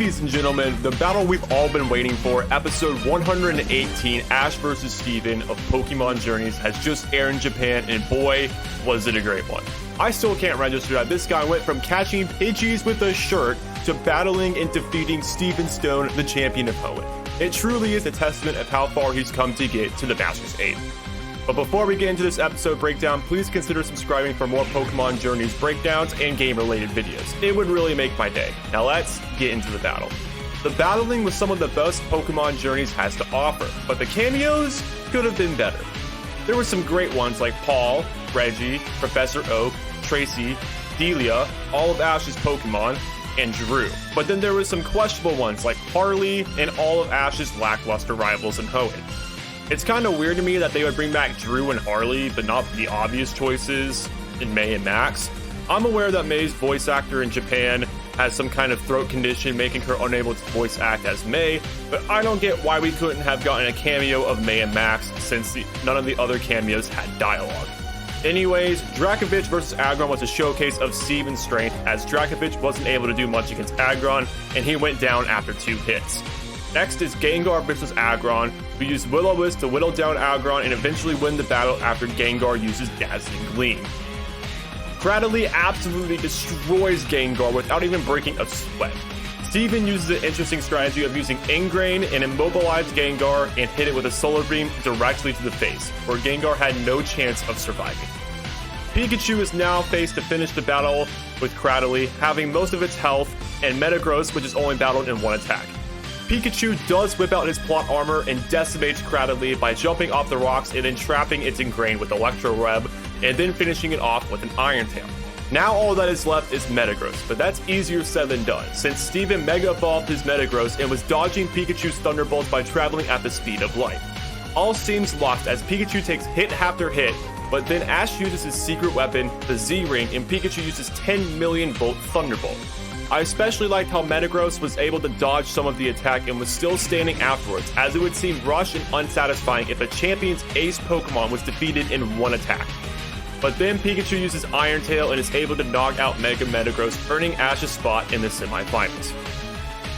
Ladies and gentlemen, the battle we've all been waiting for, episode 118, Ash vs. Steven of Pokemon Journeys, has just aired in Japan, and boy, was it a great one. I still can't register that this guy went from catching pidgeys with a shirt to battling and defeating Steven Stone, the champion of Hoenn. It truly is a testament of how far he's come to get to the Masters 8. But before we get into this episode breakdown, please consider subscribing for more Pokemon Journeys breakdowns and game-related videos. It would really make my day. Now let's get into the battle. The battling was some of the best Pokemon Journeys has to offer, but the cameos could have been better. There were some great ones like Paul, Reggie, Professor Oak, Tracy, Delia, all of Ash's Pokemon, and Drew. But then there were some questionable ones like Harley and all of Ash's lackluster rivals in Hoenn. It's kind of weird to me that they would bring back Drew and Harley, but not the obvious choices in May and Max. I'm aware that May's voice actor in Japan has some kind of throat condition making her unable to voice act as May, but I don't get why we couldn't have gotten a cameo of May and Max since none of the other cameos had dialogue. Anyways, Dracovic vs. Aggron was a showcase of Steven's strength, as Dracovic wasn't able to do much against Aggron, and he went down after 2 hits. Next is Gengar vs. Aggron, who used Will-O-Wisp to whittle down Aggron and eventually win the battle after Gengar uses Dazzling Gleam. Cradily absolutely destroys Gengar without even breaking a sweat. Steven uses an interesting strategy of using Ingrain and immobilize Gengar and hit it with a Solar Beam directly to the face, where Gengar had no chance of surviving. Pikachu is now faced to finish the battle with Cradily, having most of its health, and Metagross, which is only battled in 1 attack. Pikachu does whip out his plot armor and decimates Cradily by jumping off the rocks and then trapping its Ingrain with Electro Web, and then finishing it off with an Iron Tail. Now all that is left is Metagross, but that's easier said than done, since Steven Mega Evolved his Metagross and was dodging Pikachu's Thunderbolts by traveling at the speed of light. All seems lost as Pikachu takes hit after hit, but then Ash uses his secret weapon, the Z-Ring, and Pikachu uses 10 million volt Thunderbolt. I especially liked how Metagross was able to dodge some of the attack and was still standing afterwards, as it would seem rushed and unsatisfying if a champion's ace Pokemon was defeated in 1 attack. But then Pikachu uses Iron Tail and is able to knock out Mega Metagross, earning Ash's spot in the semifinals.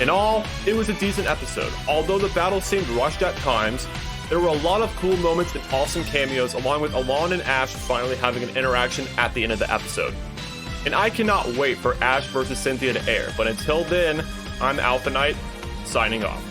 In all, it was a decent episode. Although the battle seemed rushed at times, there were a lot of cool moments and awesome cameos, along with Alain and Ash finally having an interaction at the end of the episode. And I cannot wait for Ash vs. Cynthia to air, but until then, I'm Alpha Knight, signing off.